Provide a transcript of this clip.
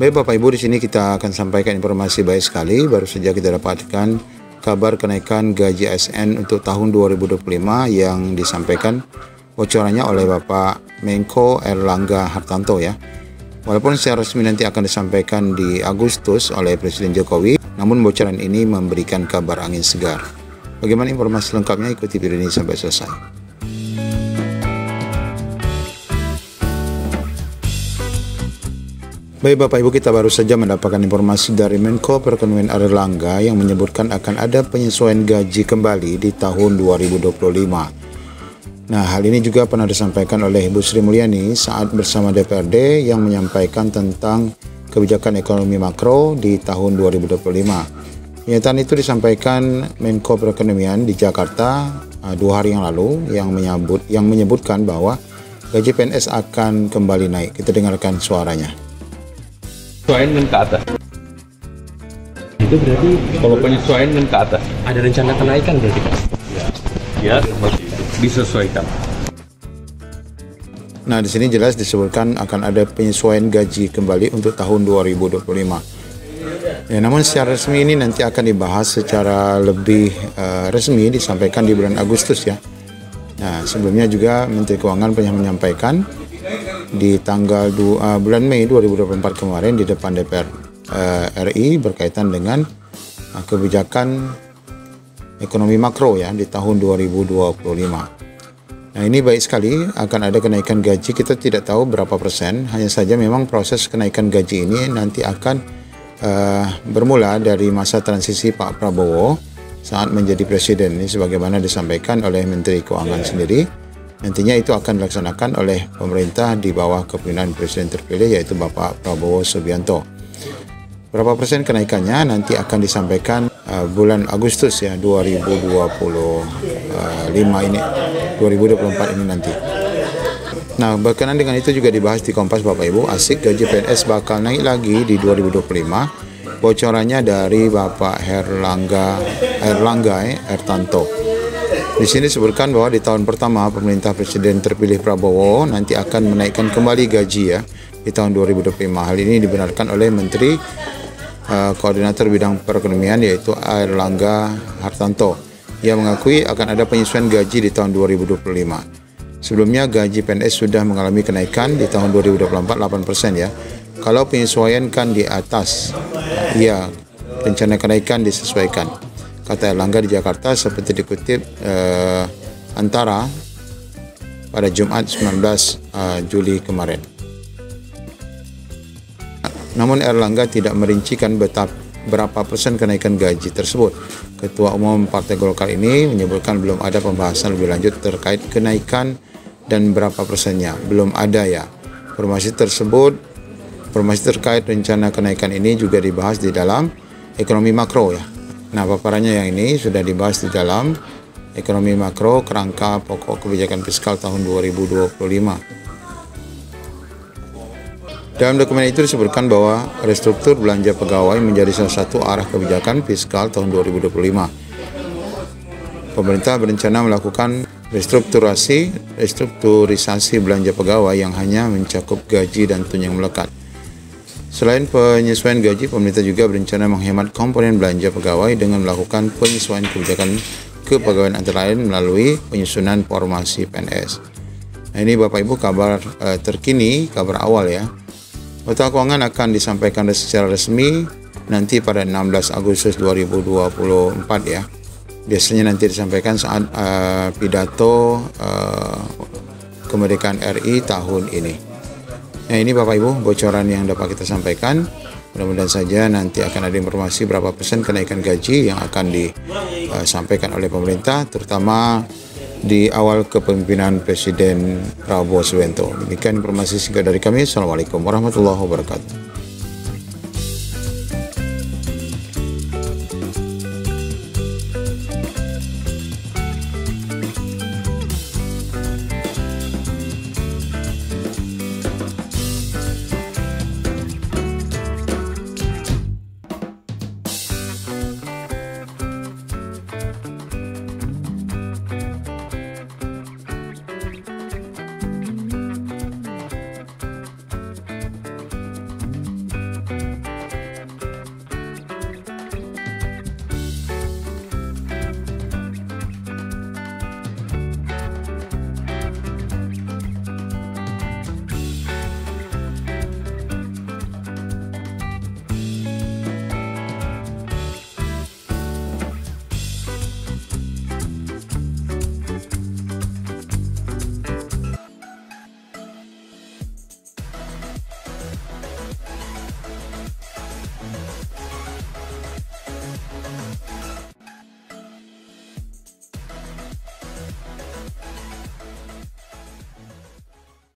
Baik Bapak Ibu, di sini kita akan sampaikan informasi baik sekali. Baru saja kita dapatkan kabar kenaikan gaji ASN untuk tahun 2025 yang disampaikan bocorannya oleh Bapak Menko Airlangga Hartarto ya. Walaupun secara resmi nanti akan disampaikan di Agustus oleh Presiden Jokowi, namun bocoran ini memberikan kabar angin segar. Bagaimana informasi lengkapnya, ikuti video ini sampai selesai. Baik Bapak Ibu, kita baru saja mendapatkan informasi dari Menko Perekonomian Airlangga yang menyebutkan akan ada penyesuaian gaji kembali di tahun 2025. Nah, hal ini juga pernah disampaikan oleh Ibu Sri Mulyani saat bersama DPRD yang menyampaikan tentang kebijakan ekonomi makro di tahun 2025. Pernyataan itu disampaikan Menko Perekonomian di Jakarta 2 hari yang lalu yang menyebutkan bahwa gaji PNS akan kembali naik. Kita dengarkan suaranya. Penyesuaian ke atas. Itu berarti Kalau penyesuaian ke atas. ada rencana kenaikan berarti Pak? Ya, disesuaikan. Nah, di sini jelas disebutkan akan ada penyesuaian gaji kembali untuk tahun 2025. Ya, namun secara resmi ini nanti akan dibahas secara lebih resmi disampaikan di bulan Agustus ya. Nah, sebelumnya juga Menteri Keuangan pernah menyampaikan di tanggal bulan Mei 2024 kemarin di depan DPR RI berkaitan dengan kebijakan ekonomi makro ya di tahun 2025. Nah, ini baik sekali, akan ada kenaikan gaji. Kita tidak tahu berapa persen, hanya saja memang proses kenaikan gaji ini nanti akan bermula dari masa transisi Pak Prabowo saat menjadi presiden. Ini sebagaimana disampaikan oleh Menteri Keuangan sendiri. Nantinya itu akan dilaksanakan oleh pemerintah di bawah kepemimpinan Presiden terpilih yaitu Bapak Prabowo Subianto. Berapa persen kenaikannya nanti akan disampaikan bulan Agustus ya 2024 ini nanti. Nah, berkenaan dengan itu juga dibahas di Kompas Bapak Ibu, asik gaji PNS bakal naik lagi di 2025. Bocorannya dari Bapak Airlangga Hartarto. Di sini disebutkan bahwa di tahun pertama pemerintah Presiden terpilih Prabowo nanti akan menaikkan kembali gaji ya di tahun 2025. Hal ini dibenarkan oleh Menteri Koordinator Bidang Perekonomian yaitu Airlangga Hartarto. Ia mengakui akan ada penyesuaian gaji di tahun 2025. Sebelumnya gaji PNS sudah mengalami kenaikan di tahun 2024 8% ya. Kalau penyesuaian kan di atas, ya rencana kenaikan disesuaikan. Kata Airlangga di Jakarta seperti dikutip Antara pada Jumat 19 Juli kemarin. Namun Airlangga tidak merincikan berapa persen kenaikan gaji tersebut. Ketua Umum Partai Golkar ini menyebutkan belum ada pembahasan lebih lanjut terkait kenaikan dan berapa persennya. Belum ada ya. Informasi terkait rencana kenaikan ini juga dibahas di dalam ekonomi makro ya. Nah, paparannya yang ini sudah dibahas di dalam ekonomi makro kerangka pokok kebijakan fiskal tahun 2025. Dalam dokumen itu disebutkan bahwa restruktur belanja pegawai menjadi salah satu arah kebijakan fiskal tahun 2025. Pemerintah berencana melakukan restrukturisasi belanja pegawai yang hanya mencakup gaji dan tunjangan melekat. Selain penyesuaian gaji, pemerintah juga berencana menghemat komponen belanja pegawai dengan melakukan penyesuaian kebijakan kepegawaian antara lain melalui penyusunan formasi PNS. Nah, ini Bapak Ibu kabar terkini, kabar awal ya. Nota keuangan akan disampaikan secara resmi nanti pada 16 Agustus 2024 ya. Biasanya nanti disampaikan saat pidato kemerdekaan RI tahun ini. Nah, ini Bapak Ibu bocoran yang dapat kita sampaikan. Mudah-mudahan saja nanti akan ada informasi berapa persen kenaikan gaji yang akan disampaikan oleh pemerintah, terutama di awal kepemimpinan Presiden Prabowo Subianto. Demikian informasi singkat dari kami. Assalamualaikum warahmatullahi wabarakatuh.